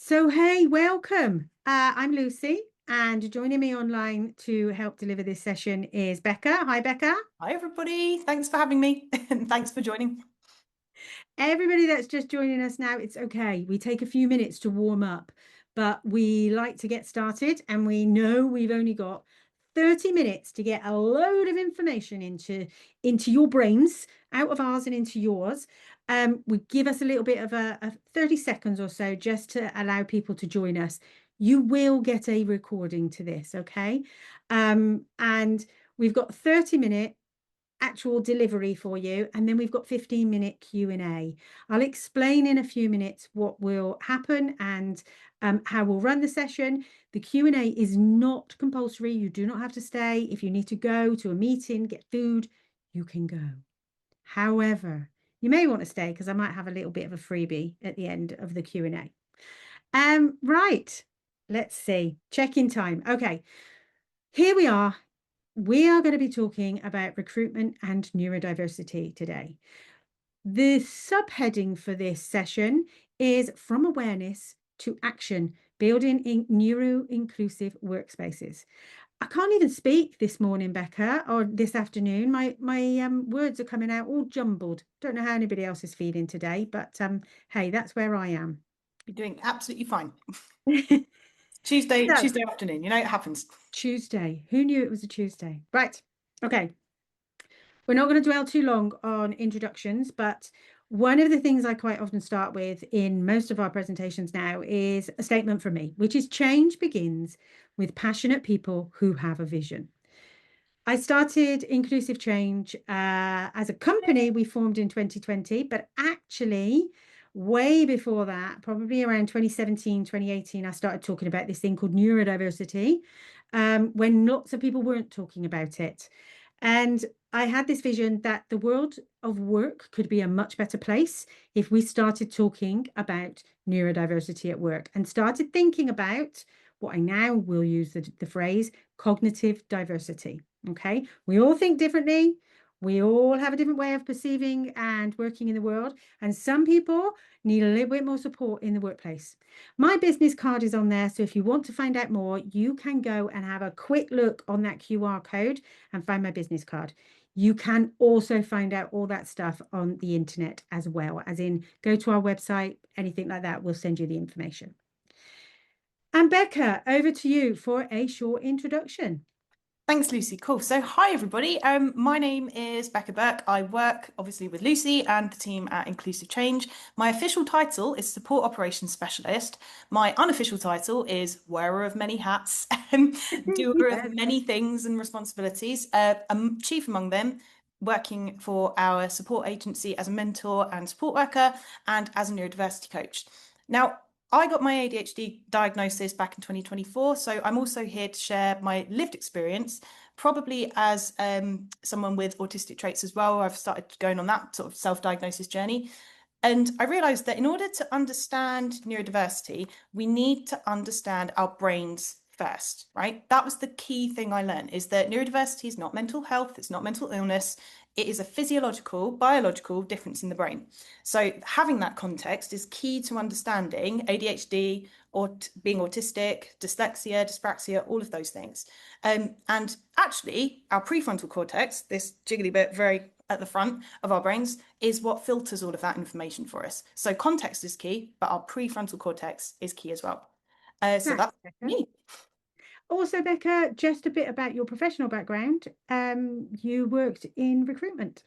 So, hey, welcome. I'm Lucy, and joining me online to help deliver this session is Becca. Hi, Becca. Hi, everybody. Thanks for having me and thanks for joining. Everybody that's just joining us now, it's okay. We take a few minutes to warm up, but we like to get started, and we know we've only got 30 minutes to get a load of information into your brains, out of ours and into yours. We give us a little bit of a 30 seconds or so just to allow people to join us. You will get a recording to this, okay? And we've got 30-minute actual delivery for you, and then we've got 15-minute Q&A. I'll explain in a few minutes what will happen and how we'll run the session. The Q&A is not compulsory. You do not have to stay. If you need to go to a meeting, get food, you can go. However, you may want to stay because I might have a little bit of a freebie at the end of the Q&A. Right, let's see. Check-in time. Okay, here we are. We are going to be talking about recruitment and neurodiversity today. The subheading for this session is From Awareness to Action, Building in Neuro-Inclusive Workspaces. I can't even speak this morning, Becca, or this afternoon. My words are coming out all jumbled. Don't know how anybody else is feeling today, but hey, that's where I am. You're doing absolutely fine. So, Tuesday afternoon, it happens. Tuesday. Who knew it was a Tuesday? Right. Okay. We're not going to dwell too long on introductions, but one of the things I quite often start with in most of our presentations now is a statement from me, which is change begins with passionate people who have a vision. I started Inclusive Change as a company we formed in 2020, but actually way before that, probably around 2017, 2018, I started talking about this thing called neurodiversity when lots of people weren't talking about it. And I had this vision that the world of work could be a much better place if we started talking about neurodiversity at work and started thinking about what I now will use the phrase cognitive diversity. Okay, we all think differently. We all have a different way of perceiving and working in the world. And some people need a little bit more support in the workplace. My business card is on there. So if you want to find out more, you can go and have a quick look on that QR code and find my business card. You can also find out all that stuff on the internet as well, as in go to our website, anything like that, we'll send you the information. And Becca, over to you for a short introduction. Thanks, Lucy. Cool. So, hi, everybody. My name is Becca Burke. I work obviously with Lucy and the team at Inclusive Change. My official title is Support Operations Specialist. My unofficial title is Wearer of Many Hats, Doer of Yes. Many Things and Responsibilities. Chief among them, working for our support agency as a mentor and support worker and as a neurodiversity coach. Now, I got my ADHD diagnosis back in 2024, so I'm also here to share my lived experience, probably as someone with autistic traits as well. I've started going on that sort of self-diagnosis journey. And I realized that in order to understand neurodiversity, we need to understand our brains first, right? That was the key thing I learned, is that neurodiversity is not mental health, it's not mental illness. It is a physiological, biological difference in the brain. So having that context is key to understanding ADHD or being autistic, dyslexia, dyspraxia, all of those things. And actually, our prefrontal cortex, this jiggly bit very at the front of our brains, is what filters all of that information for us. So context is key, but our prefrontal cortex is key as well. So that's me. Also, Becca, just a bit about your professional background. You worked in recruitment.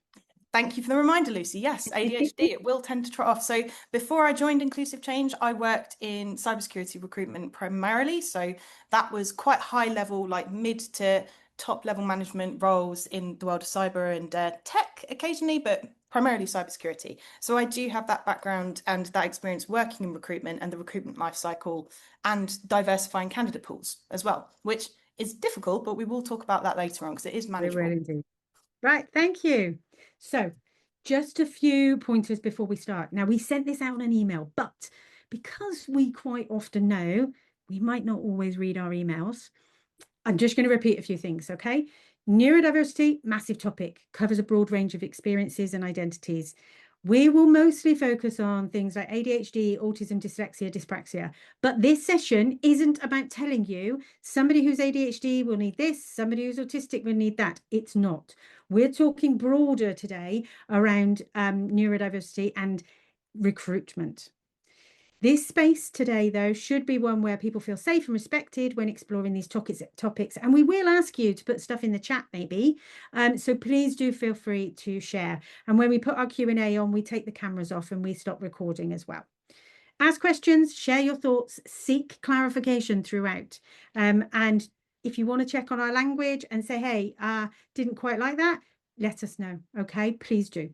Thank you for the reminder, Lucy. Yes, ADHD, it will tend to trot off. So before I joined Inclusive Change, I worked in cybersecurity recruitment primarily. So that was quite high level, like mid to top level management roles in the world of cyber and tech occasionally, but primarily cybersecurity. So I do have that background and that experience working in recruitment and the recruitment lifecycle and diversifying candidate pools as well, which is difficult, but we will talk about that later on because it is We will manageable. indeed. Right, thank you. So, just a few pointers before we start. Now, we sent this out on an email, but because we quite often know we might not always read our emails, I'm just going to repeat a few things, okay? Neurodiversity, massive topic, covers a broad range of experiences and identities. We will mostly focus on things like ADHD, autism, dyslexia, dyspraxia. But this session isn't about telling you somebody who's ADHD will need this, somebody who's autistic will need that. It's not. We're talking broader today around neurodiversity and recruitment. This space today, though, should be one where people feel safe and respected when exploring these topics. And we will ask you to put stuff in the chat, maybe. So please do feel free to share. And when we put our Q&A on, we take the cameras off and we stop recording as well. Ask questions, share your thoughts, seek clarification throughout. And if you want to check on our language and say, hey, didn't quite like that, let us know. Okay, please do.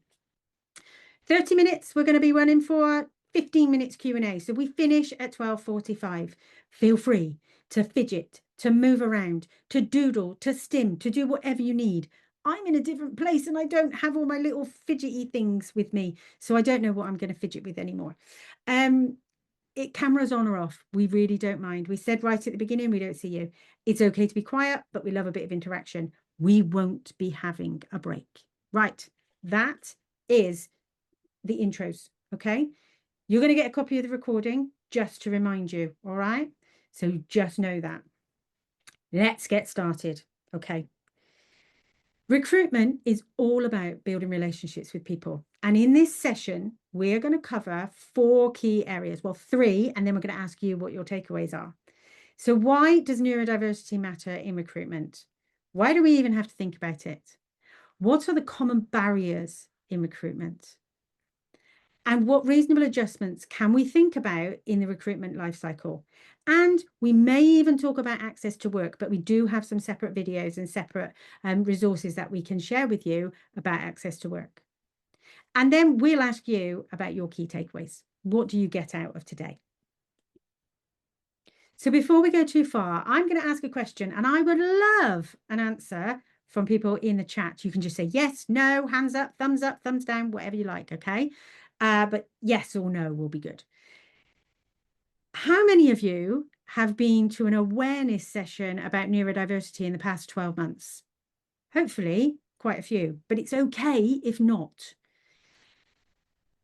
30 minutes we're going to be running for, 15 minutes Q&A. So we finish at 12:45. Feel free to fidget, to move around, to doodle, to stim, to do whatever you need. I'm in a different place and I don't have all my little fidgety things with me. So I don't know what I'm going to fidget with anymore. Cameras on or off, we really don't mind. We said right at the beginning, we don't see you. It's okay to be quiet, but we love a bit of interaction. We won't be having a break. Right, that is the intros, okay? You're going to get a copy of the recording just to remind you, all right? So just know that. Let's get started, okay? Recruitment is all about building relationships with people. And in this session, we're going to cover 4 key areas. Well, 3, and then we're going to ask you what your takeaways are. So why does neurodiversity matter in recruitment? Why do we even have to think about it? What are the common barriers in recruitment? And what reasonable adjustments can we think about in the recruitment lifecycle? And we may even talk about access to work, but we do have some separate videos and separate resources that we can share with you about access to work. And then we'll ask you about your key takeaways. What do you get out of today? So before we go too far, I'm going to ask a question and I would love an answer from people in the chat. You can just say yes, no, hands up, thumbs down, whatever you like, okay? But yes or no will be good. How many of you have been to an awareness session about neurodiversity in the past 12 months? Hopefully quite a few, but it's okay if not.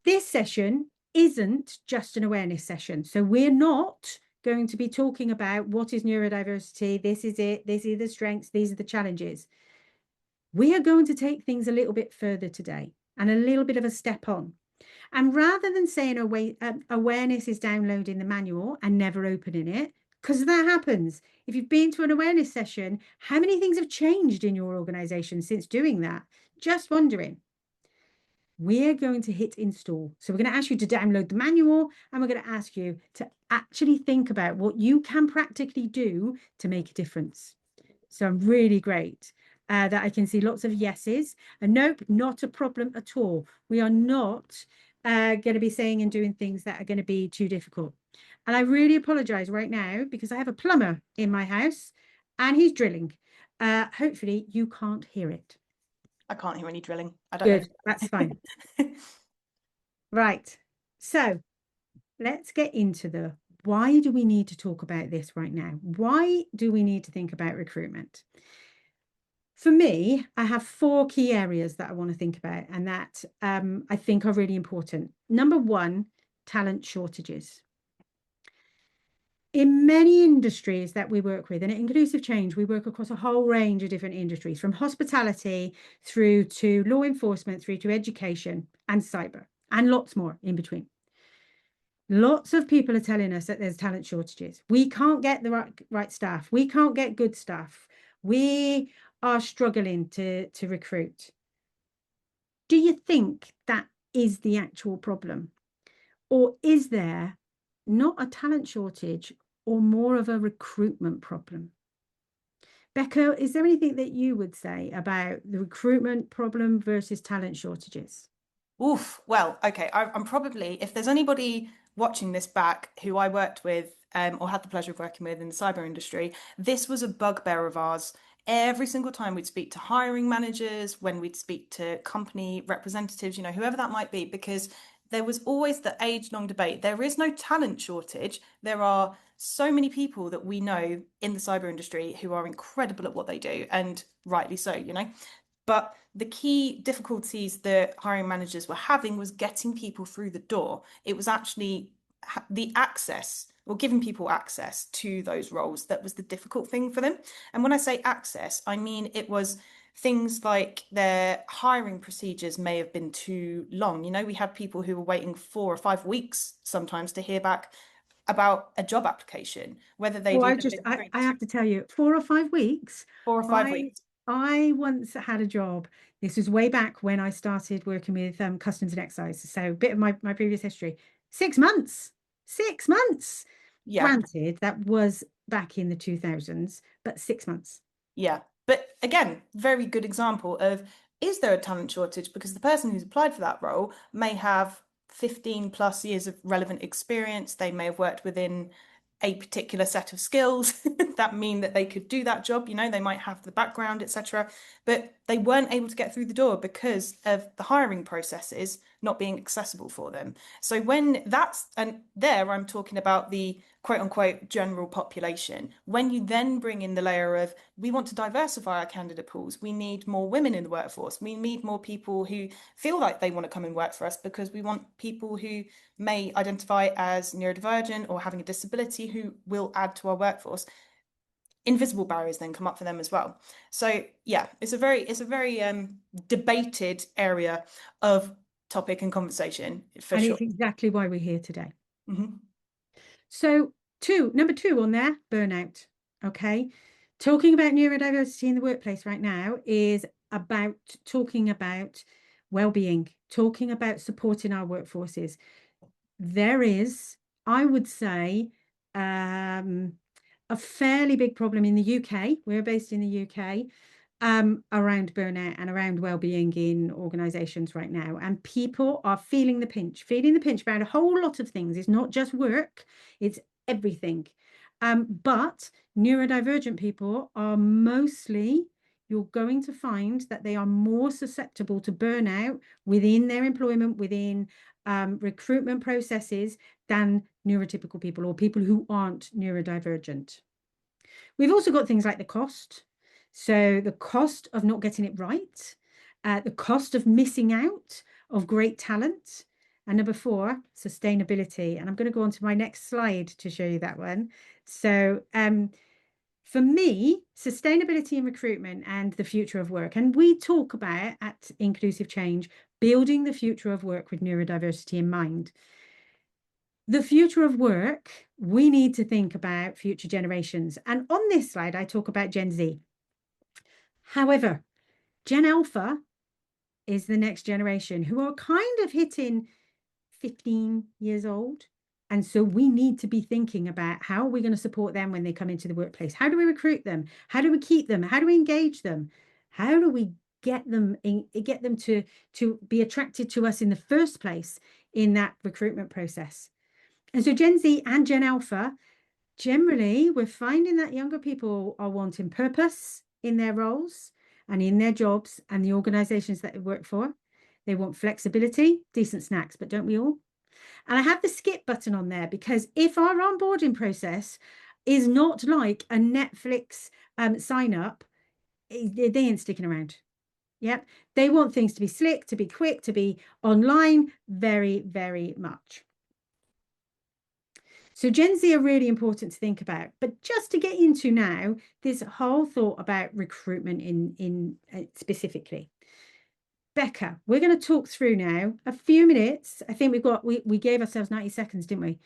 This session isn't just an awareness session. So we're not going to be talking about what is neurodiversity, this is it, these are the strengths, these are the challenges. We are going to take things a little bit further today and a little bit of a step on. And rather than saying awareness is downloading the manual and never opening it, because that happens. If you've been to an awareness session, how many things have changed in your organization since doing that? Just wondering. We're going to hit install. So we're going to ask you to download the manual and we're going to ask you to actually think about what you can practically do to make a difference. So I'm really great that I can see lots of yeses. And nope, not a problem at all. We are not going to be saying and doing things that are going to be too difficult. And I really apologize right now because I have a plumber in my house and he's drilling. Hopefully you can't hear it. I can't hear any drilling. I don't know. Good, that's fine. Right, so let's get into the why do we need to talk about this right now? Why do we need to think about recruitment? For me, I have 4 key areas that I want to think about and that I think are really important. Number 1, talent shortages. In many industries that we work with, and at Inclusive Change, we work across a whole range of different industries, from hospitality through to law enforcement, through to education and cyber, and lots more in between. Lots of people are telling us that there's talent shortages. We can't get the right staff. We can't get good staff. We are struggling to recruit. Do you think that is the actual problem? Or is there not a talent shortage or more of a recruitment problem? Becca, is there anything that you would say about the recruitment problem versus talent shortages? Oof. Well, okay. I'm probably, if there's anybody watching this back who I worked with or had the pleasure of working with in the cyber industry, this was a bugbear of ours. Every single time we'd speak to hiring managers, when we'd speak to company representatives, you know, whoever that might be, because there was always the age-long debate. There is no talent shortage. There are so many people that we know in the cyber industry who are incredible at what they do, and rightly so, you know. But the key difficulties that hiring managers were having was getting people through the door. It was actually the access, or giving people access to those roles, that was the difficult thing for them. And when I say access, I mean it was things like their hiring procedures may have been too long. You know, we had people who were waiting 4 or 5 weeks sometimes to hear back about a job application, whether they'd Oh, even been through I have to tell you, 4 or 5 weeks. 4 or 5 weeks. I once had a job. This was way back when I started working with customs and excise. So a bit of my previous history. 6 months. 6 months. Yeah. Granted, that was back in the 2000s, but 6 months. Yeah. But again, very good example of, is there a talent shortage? Because the person who's applied for that role may have 15 plus years of relevant experience. They may have worked within a particular set of skills that mean that they could do that job. You know, they might have the background, etc. But they weren't able to get through the door because of the hiring processes not being accessible for them. So when that's, and there I'm talking about the quote unquote general population. When you then bring in the layer of, we want to diversify our candidate pools, we need more women in the workforce, we need more people who feel like they want to come and work for us, because we want people who may identify as neurodivergent or having a disability who will add to our workforce. Invisible barriers then come up for them as well. So yeah, it's a very debated area of topic and conversation for And sure. it's exactly why we're here today. Mm-hmm. So number two on there, burnout. Okay. Talking about neurodiversity in the workplace right now is about talking about well-being, talking about supporting our workforces. There is, I would say, a fairly big problem in the UK. We're based in the UK, around burnout and around well-being in organizations right now. And people are feeling the pinch about a whole lot of things. It's not just work, it's everything. But neurodivergent people are mostly, you're going to find that they are more susceptible to burnout within their employment, within recruitment processes, than neurotypical people or people who aren't neurodivergent. We've also got things like the cost. So the cost of not getting it right, the cost of missing out of great talent. And number four, sustainability. And I'm going to go on to my next slide to show you that one. So for me, sustainability in recruitment and the future of work. And we talk about at Inclusive Change, building the future of work with neurodiversity in mind. The future of work, we need to think about future generations. And on this slide, I talk about Gen Z. However, Gen Alpha is the next generation who are kind of hitting 15 years old. And so we need to be thinking about how are we going to support them when they come into the workplace? How do we recruit them? How do we keep them? How do we engage them? How do we get them to be attracted to us in the first place in that recruitment process? And so Gen Z and Gen Alpha, generally, we're finding that younger people are wanting purpose in their roles and in their jobs and the organizations that they work for. They want flexibility, decent snacks, but don't we all? And I have the skip button on there because if our onboarding process is not like a Netflix sign up, they ain't sticking around. Yep. They want things to be slick, to be quick, to be online, very, very much. So Gen Z are really important to think about. But just to get into now, this whole thought about recruitment in specifically. Becca, we're going to talk through now a few minutes. I think we gave ourselves 90 seconds, didn't we?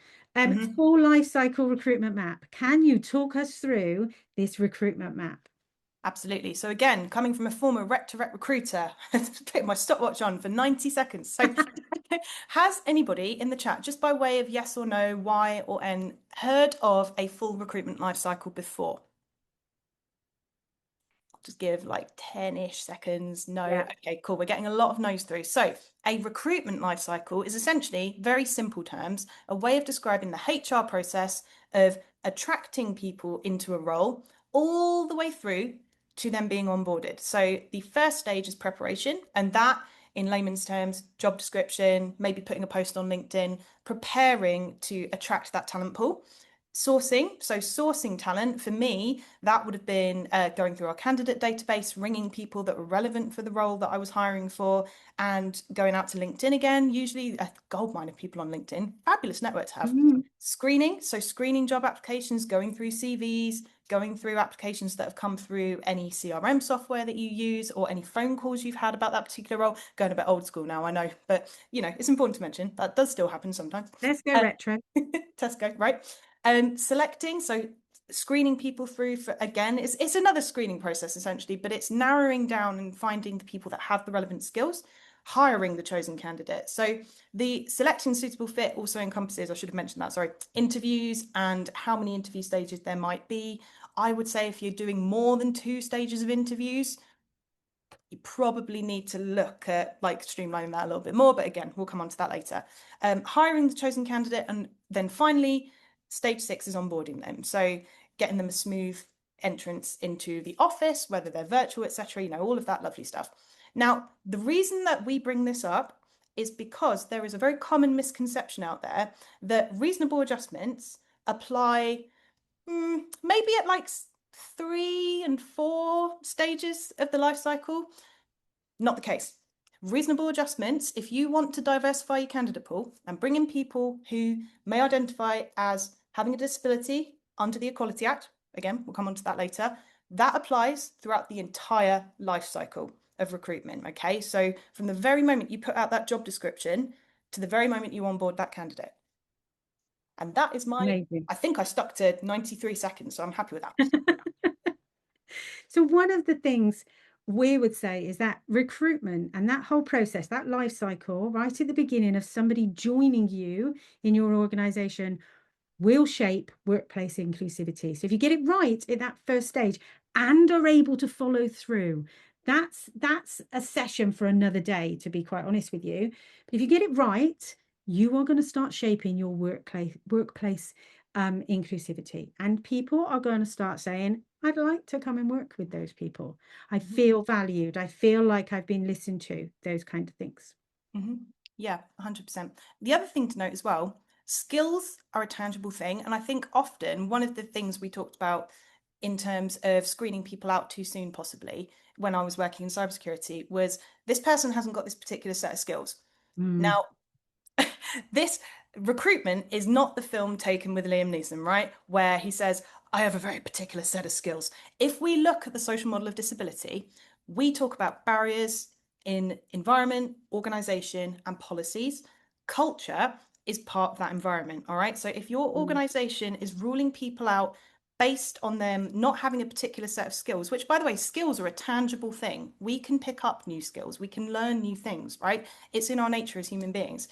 Full life cycle recruitment map. Can you talk us through this recruitment map? Absolutely. So again, coming from a former rec-to-rec recruiter, put my stopwatch on for 90 seconds. So has anybody in the chat, just by way of yes or no, Y or N, heard of a full recruitment life cycle before? I'll just give like 10-ish seconds. No. Yeah. Okay, cool. We're getting a lot of no's through. So a recruitment life cycle is essentially, very simple terms, a way of describing the HR process of attracting people into a role all the way through to them being onboarded. So the first stage is preparation, and that, in layman's terms, job description, maybe putting a post on LinkedIn, preparing to attract that talent pool. Sourcing, so sourcing talent, for me, that would have been going through our candidate database, ringing people that were relevant for the role that I was hiring for, and going out to LinkedIn again, usually a goldmine of people on LinkedIn, fabulous network to have. Screening, so screening job applications, going through CVs, going through applications that have come through any CRM software that you use or any phone calls you've had about that particular role. Going a bit old school now, I know, but you know, it's important to mention that does still happen sometimes. Let's go retro. Tesco, right? Selecting, so screening people through for, again, it's another screening process essentially, but it's narrowing down and finding the people that have the relevant skills, hiring the chosen candidate. So the selecting suitable fit also encompasses, I should have mentioned that, sorry, interviews and how many interview stages there might be. I would say if you're doing more than 2 stages of interviews, you probably need to look at like streamlining that a little bit more, but again, we'll come on to that later. Hiring the chosen candidate, and then finally, stage 6 is onboarding them. So getting them a smooth entrance into the office, whether they're virtual, etc., you know, all of that lovely stuff. Now, the reason that we bring this up is because there is a very common misconception out there that reasonable adjustments apply maybe at like 3 and 4 stages of the life cycle. Not the case. Reasonable adjustments, if you want to diversify your candidate pool and bring in people who may identify as having a disability under the Equality Act, again, we'll come on to that later, that applies throughout the entire life cycle of recruitment, okay? So from the very moment you put out that job description to the very moment you onboard that candidate. And that is my, Amazing. I think I stuck to 93 seconds, so I'm happy with that. So one of the things we would say is that recruitment and that whole process, that life cycle, right at the beginning of somebody joining you in your organization, will shape workplace inclusivity. So if you get it right at that first stage and are able to follow through, that's a session for another day, to be quite honest with you. But if you get it right, you are going to start shaping your workplace inclusivity, and people are going to start saying, I'd like to come and work with those people. I feel valued. I feel like I've been listened to, those kind of things. Yeah, 100%. The other thing to note as well, skills are a tangible thing. And I think often one of the things we talked about in terms of screening people out too soon, possibly when I was working in cybersecurity, was this person hasn't got this particular set of skills. Now, this recruitment is not the film Taken with Liam Neeson, right? Where he says, I have a very particular set of skills. If we look at the social model of disability, we talk about barriers in environment, organization, and policies. Culture is part of that environment, all right? So if your organization is ruling people out based on them not having a particular set of skills, which, by the way, skills are a tangible thing. We can pick up new skills. We can learn new things, right? It's in our nature as human beings.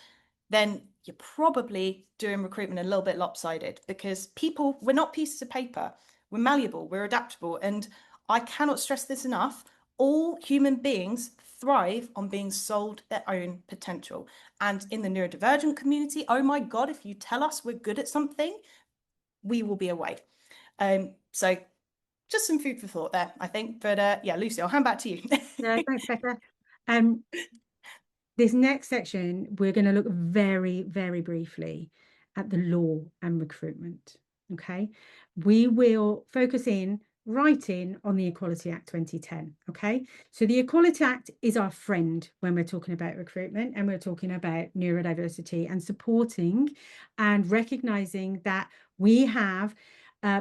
Then you're probably doing recruitment a little bit lopsided, because people, we're not pieces of paper. We're malleable, we're adaptable. And I cannot stress this enough. All human beings thrive on being sold their own potential. And in the neurodivergent community, oh my God, if you tell us we're good at something, we will be away. So just some food for thought there, I think. But yeah, Lucy, I'll hand back to you. No, thanks, Becca. This next section, we're going to look very, very briefly at the law and recruitment. Okay, we will focus in right in on the Equality Act 2010. Okay, so the Equality Act is our friend when we're talking about recruitment, and we're talking about neurodiversity and supporting and recognizing that we have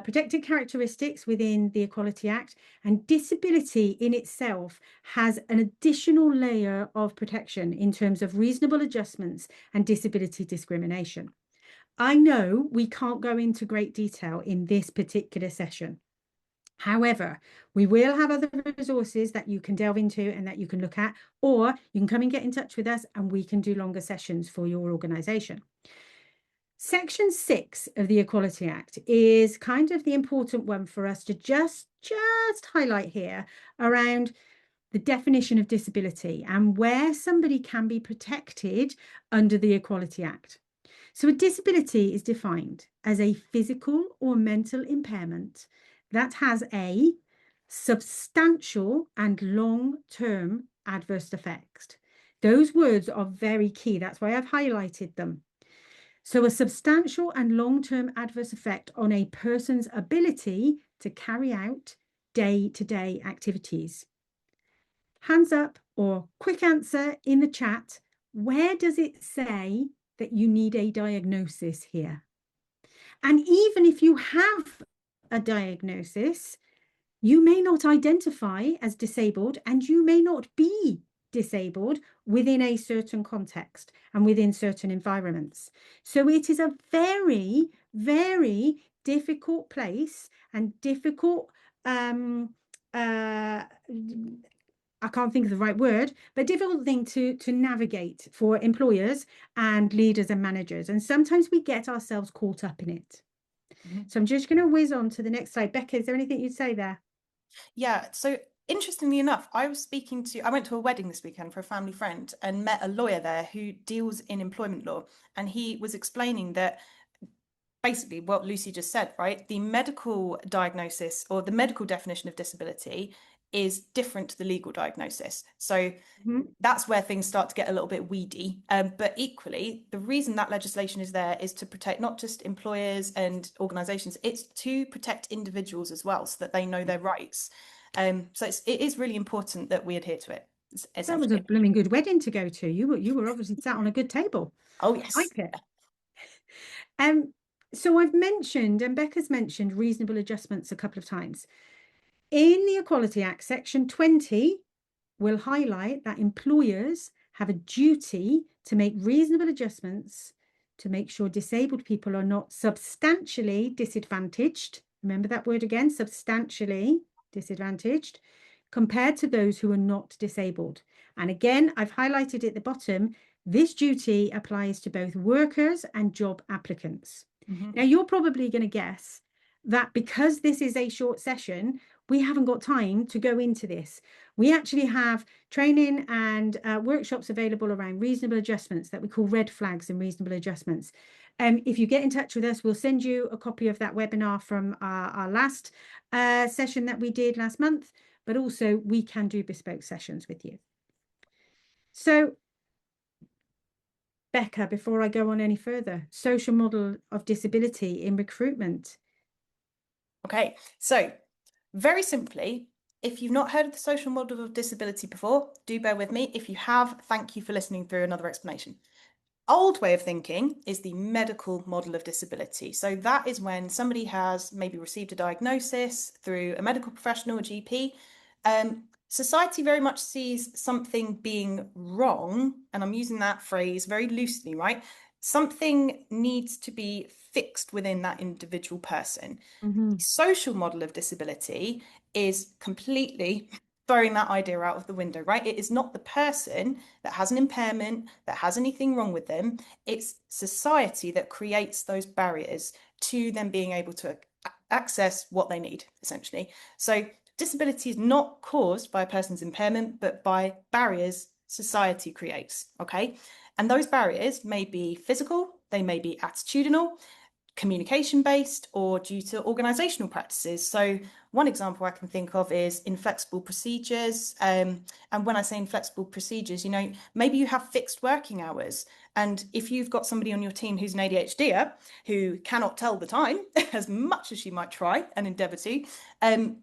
protected characteristics within the Equality Act, and disability in itself has an additional layer of protection in terms of reasonable adjustments and disability discrimination. I know we can't go into great detail in this particular session. However, we will have other resources that you can delve into and that you can look at, or you can come and get in touch with us and we can do longer sessions for your organization. Section 6 of the Equality Act is kind of the important one for us to just highlight here around the definition of disability and where somebody can be protected under the Equality Act. So a disability is defined as a physical or mental impairment that has a substantial and long-term adverse effects. Those words are very key. That's why I've highlighted them. So a substantial and long-term adverse effect on a person's ability to carry out day-to-day activities. Hands up or quick answer in the chat. Where does it say that you need a diagnosis here? And even if you have a diagnosis, you may not identify as disabled and you may not be disabled within a certain context and within certain environments. So it is a very, very difficult place and difficult, I can't think of the right word, but difficult thing to navigate for employers and leaders and managers. And sometimes we get ourselves caught up in it. So I'm just going to whiz on to the next slide. Becca, is there anything you'd say there? Yeah, so interestingly enough, I went to a wedding this weekend for a family friend and met a lawyer there who deals in employment law. And he was explaining that basically what Lucy just said, right? The medical diagnosis or the medical definition of disability is different to the legal diagnosis. So that's where things start to get a little bit weedy. But equally, the reason that legislation is there is to protect not just employers and organizations, it's to protect individuals as well so that they know their rights. So it is really important that we adhere to it. That was a blooming good wedding to go to. You were obviously sat on a good table. Oh, yes. Like it. So I've mentioned, and Becca's mentioned, reasonable adjustments a couple of times. In the Equality Act, Section 20 will highlight that employers have a duty to make reasonable adjustments to make sure disabled people are not substantially disadvantaged. Remember that word again, substantially disadvantaged, compared to those who are not disabled. And again, I've highlighted at the bottom, this duty applies to both workers and job applicants. Now, you're probably going to guess that because this is a short session, we haven't got time to go into this. We actually have training and workshops available around reasonable adjustments that we call red flags and reasonable adjustments. If you get in touch with us, we'll send you a copy of that webinar from our last session that we did last month, but also we can do bespoke sessions with you. So, Becca, before I go on any further, social model of disability in recruitment. Okay, so very simply, if you've not heard of the social model of disability before, do bear with me. If you have, thank you for listening through another explanation. Old way of thinking is the medical model of disability. So that is when somebody has maybe received a diagnosis through a medical professional, a GP. Society very much sees something being wrong, and I'm using that phrase very loosely, right? Something needs to be fixed within that individual person. The social model of disability is completely throwing that idea out of the window, right? It is not the person that has an impairment, that has anything wrong with them. It's society that creates those barriers to them being able to access what they need, essentially. So disability is not caused by a person's impairment, but by barriers society creates, okay? And those barriers may be physical, they may be attitudinal, communication-based, or due to organizational practices. So one example I can think of is inflexible procedures. And when I say inflexible procedures, you know, maybe you have fixed working hours. And if you've got somebody on your team who's an ADHDer who cannot tell the time as much as she might try and endeavor to,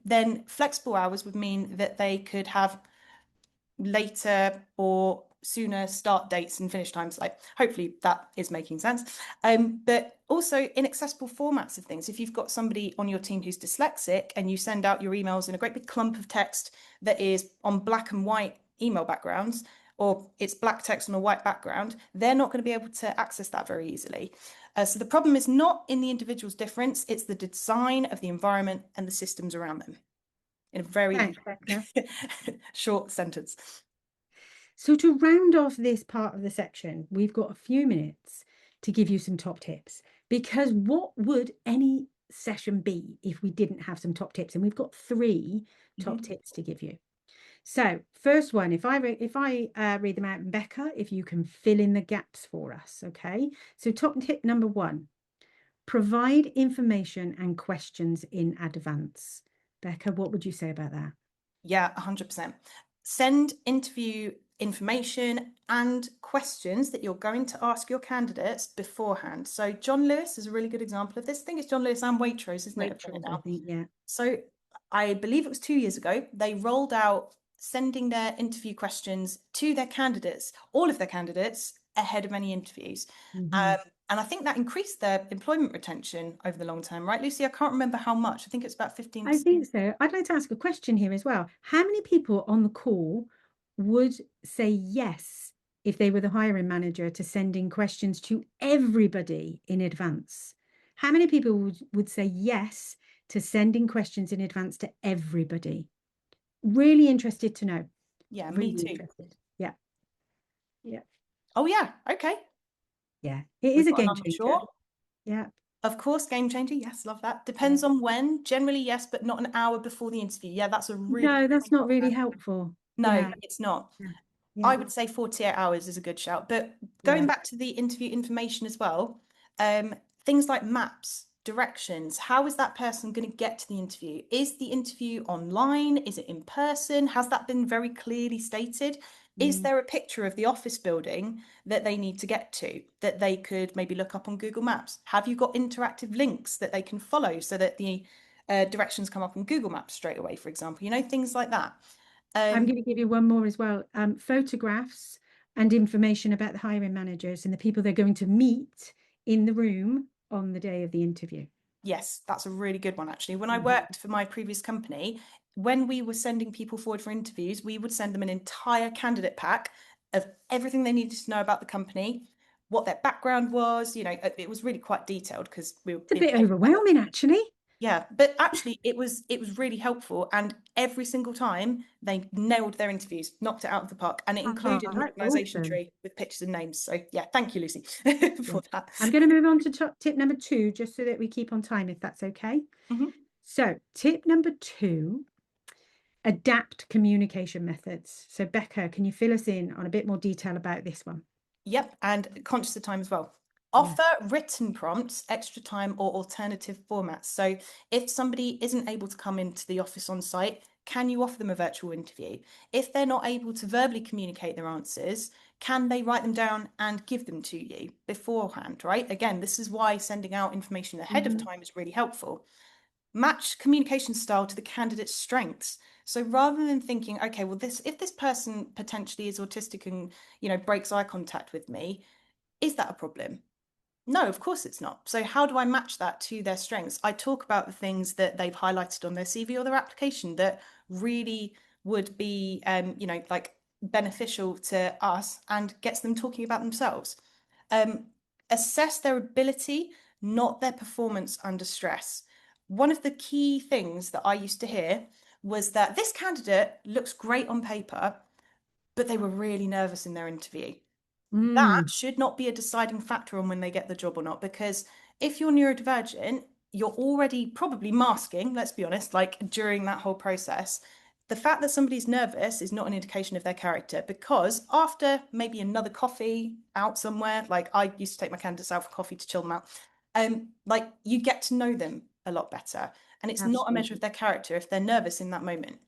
then flexible hours would mean that they could have later or sooner start dates and finish times. Like, hopefully that is making sense. But also inaccessible formats of things. If you've got somebody on your team who's dyslexic and you send out your emails in a great big clump of text that is on black and white email backgrounds, or it's black text on a white background, they're not going to be able to access that very easily. So the problem is not in the individual's difference, it's the design of the environment and the systems around them. In a very short sentence. So to round off this part of the section, we've got a few minutes to give you some top tips, because what would any session be if we didn't have some top tips? And we've got 3 top tips to give you. So first one, if I read them out, Becca, if you can fill in the gaps for us, okay? So top tip number 1, provide information and questions in advance. Becca, what would you say about that? Yeah, 100%. Send interview information and questions that you're going to ask your candidates beforehand. So John Lewis is a really good example of this. I think it's John Lewis and Waitrose, isn't it? Waitrose, I think, yeah. So I believe it was 2 years ago, they rolled out sending their interview questions to their candidates, all of their candidates, ahead of any interviews. And I think that increased their employment retention over the long term, right, Lucy? I can't remember how much. I think it's about 15%. I think so. I'd like to ask a question here as well. How many people on the call would say yes if they were the hiring manager to sending questions to everybody in advance? How many people would say yes to sending questions in advance to everybody? Really interested to know. Yeah, Really me too. interested. Yeah. Yeah. Oh, yeah. Okay. Yeah. It We've is a got an game I'm changer. sure. Yeah. Of course, game changer. Yes, love that. Depends on when. Generally, yes, but not an hour before the interview. Yeah, that's a really No, good that's point, not really Becca. helpful. No, Yeah. it's not. Yeah. I Yeah. would say 48 hours is a good shout. But Yeah. going back to the interview information as well, things like maps, directions, how is that person going to get to the interview? Is the interview online? Is it in person? Has that been very clearly stated? Is there a picture of the office building that they need to get to that they could maybe look up on Google Maps? Have you got interactive links that they can follow so that the directions come up on Google Maps straight away, for example? You know, things like that. I'm going to give you one more as well. Photographs and information about the hiring managers and the people they're going to meet in the room on the day of the interview. Yes, that's a really good one, actually. When I worked for my previous company, when we were sending people forward for interviews, we would send them an entire candidate pack of everything they needed to know about the company, what their background was. You know, it was really quite detailed because we were It's a bit overwhelming, actually. yeah, but actually it was really helpful, and every single time they nailed their interviews, knocked it out of the park, and it included an That's organisation awesome. tree with pictures and names. So yeah, thank you, Lucy, for that. I'm going to move on to tip number 2, just so that we keep on time, if that's okay. So tip number 2, adapt communication methods. So Becca, can you fill us in on a bit more detail about this one? Yep, and conscious of time as well. Offer written prompts, extra time, or alternative formats. So if somebody isn't able to come into the office on site, can you offer them a virtual interview? If they're not able to verbally communicate their answers, can they write them down and give them to you beforehand, right? Again, this is why sending out information ahead of time is really helpful. Match communication style to the candidate's strengths. So rather than thinking, okay, well, if this person potentially is autistic and, you know, breaks eye contact with me, is that a problem? No, of course it's not. So how do I match that to their strengths? I talk about the things that they've highlighted on their CV or their application that really would be, you know, like beneficial to us and gets them talking about themselves. Assess their ability, not their performance under stress. One of the key things that I used to hear was that this candidate looks great on paper, but they were really nervous in their interview. That should not be a deciding factor on when they get the job or not, because if you're neurodivergent, you're already probably masking, let's be honest, like during that whole process. The fact that somebody's nervous is not an indication of their character, because after maybe another coffee out somewhere, like I used to take my candidates out for coffee to chill them out, like you get to know them a lot better. And it's not a measure of their character if they're nervous in that moment.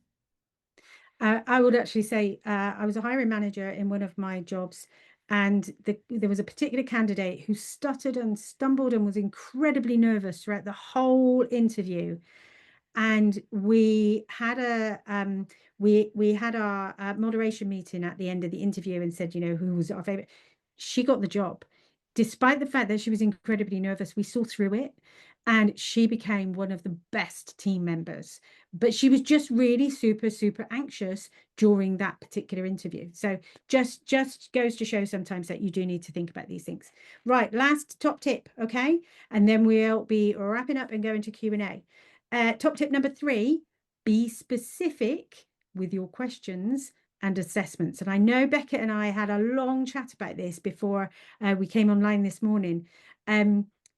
I would actually say I was a hiring manager in one of my jobs, and there was a particular candidate who stuttered and stumbled and was incredibly nervous throughout the whole interview. And we had we had our moderation meeting at the end of the interview and said, you know, who was our favorite. She got the job, despite the fact that she was incredibly nervous. We saw through it, and she became one of the best team members. But she was just really super anxious during that particular interview. So just goes to show sometimes that you do need to think about these things. Right, last top tip, okay, and then we'll be wrapping up and going to Q&A. Top tip number 3, be specific with your questions and assessments. And I know Becca and I had a long chat about this before we came online this morning.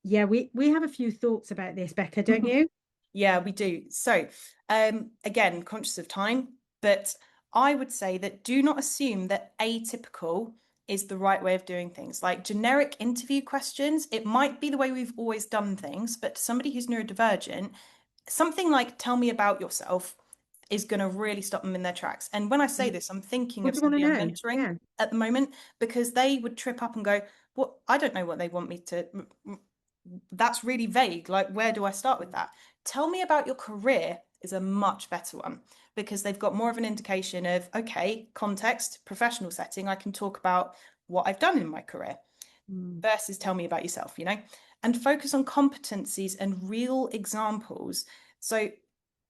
Yeah, we have a few thoughts about this, Becca, don't you? Yeah, we do. So, again, conscious of time, but I would say that do not assume that atypical is the right way of doing things. Like generic interview questions, it might be the way we've always done things, but to somebody who's neurodivergent, something like tell me about yourself is going to really stop them in their tracks. And when I say this, I'm thinking What of do you want to somebody I'm know? mentoring Yeah. at the moment, because they would trip up and go, "What? I don't know what they want me to. That's really vague. Like, where do I start with that? Tell me about your career," is a much better one, because they've got more of an indication of, okay, context, professional setting, I can talk about what I've done in my career, versus tell me about yourself, and focus on competencies and real examples. So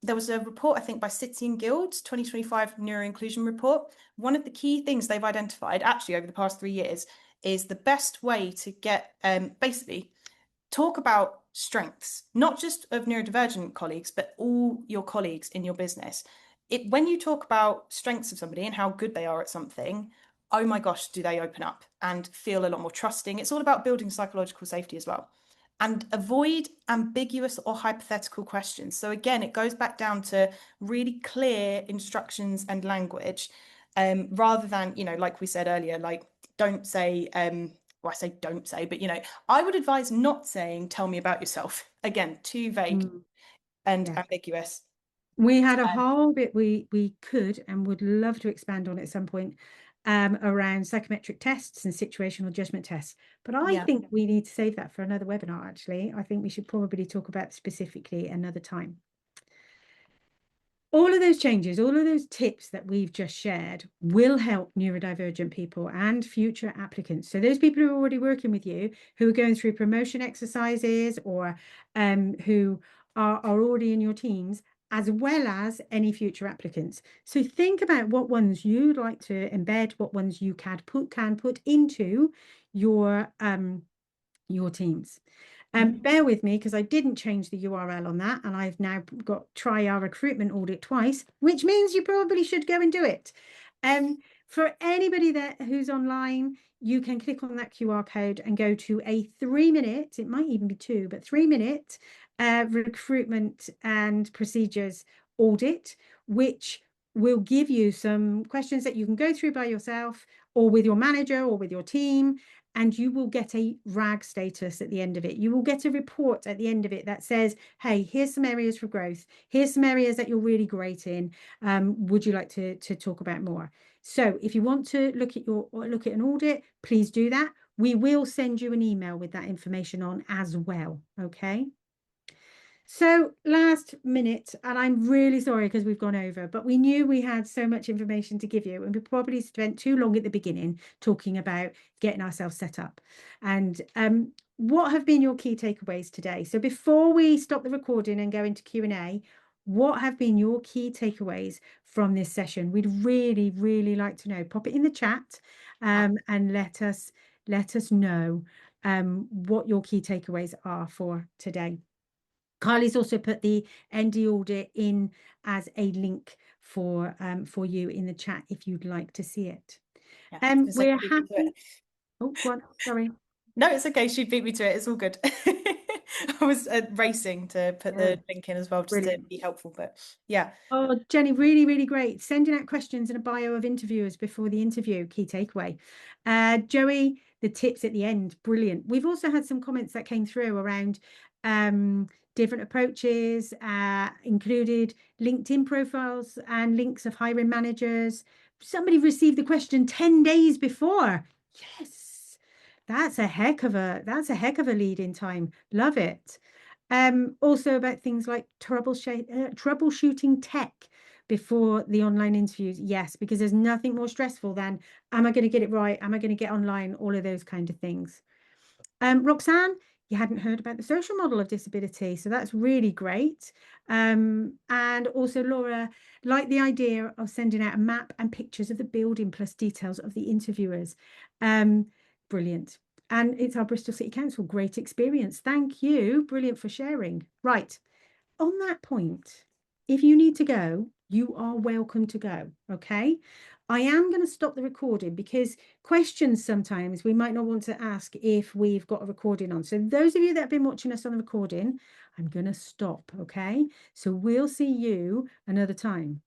there was a report, I think, by City and Guilds, 2025 Neuro-Inclusion Report. One of the key things they've identified, actually, over the past 3 years, is the best way to get, basically, talk about strengths, not just of neurodivergent colleagues, but all your colleagues in your business. When you talk about strengths of somebody and how good they are at something, oh my gosh, do they open up and feel a lot more trusting. It's all about building psychological safety as well. And avoid ambiguous or hypothetical questions. So again, it goes back down to really clear instructions and language, rather than, like we said earlier, like, don't say, well, I say don't say, but I would advise not saying, "Tell me about yourself." Again, too vague and Yeah. ambiguous. We had a whole bit we could and would love to expand on at some point, around psychometric tests and situational judgment tests. But I Yeah. think we need to save that for another webinar, actually. I think we should probably talk about specifically another time. All of those changes, all of those tips that we've just shared will help neurodivergent people and future applicants. So those people who are already working with you, who are going through promotion exercises, or who are already in your teams, as well as any future applicants. So think about what ones you'd like to embed, what ones you can put into your teams. Bear with me, because I didn't change the URL on that, and I've now got try our recruitment audit twice, which means you probably should go and do it. For anybody who's online, you can click on that QR code and go to a 3-minute, it might even be 2, but 3-minute recruitment and procedures audit, which will give you some questions that you can go through by yourself or with your manager or with your team, and you will get a RAG status at the end of it. You will get a report at the end of it that says, hey, here's some areas for growth. Here's some areas that you're really great in. Would you like to talk about more? So if you want to look at an audit, please do that. We will send you an email with that information on as well, okay? So last minute, and I'm really sorry because we've gone over, but we knew we had so much information to give you, and we probably spent too long at the beginning talking about getting ourselves set up. And what have been your key takeaways today? So before we stop the recording and go into Q&A, what have been your key takeaways from this session? We'd really, really like to know. Pop it in the chat, and let us know what your key takeaways are for today. Carly's also put the ND audit in as a link for you in the chat if you'd like to see it. Yeah, We're happy. Oh, what? Sorry. No, it's okay. She beat me to it. It's all good. I was racing to put the link in as well, just to be helpful. But yeah. Oh, Jenny, really, really great. Sending out questions and a bio of interviewers before the interview. Key takeaway. Joey, the tips at the end. Brilliant. We've also had some comments that came through around different approaches, included LinkedIn profiles and links of hiring managers. Somebody received the question 10 days before. Yes, that's a heck of a lead in time. Love it. Also about things like troubleshooting tech before the online interviews. Yes, because there's nothing more stressful than, am I going to get it right? Am I going to get online? All of those kind of things. Roxanne, you hadn't heard about the social model of disability, so that's really great. And also Laura liked the idea of sending out a map and pictures of the building plus details of the interviewers. Brilliant. And it's our Bristol City Council. Great experience. Thank you. Brilliant for sharing. Right. On that point, if you need to go, you are welcome to go. Okay. I am going to stop the recording because questions sometimes we might not want to ask if we've got a recording on. So those of you that have been watching us on the recording, I'm going to stop. Okay. So we'll see you another time.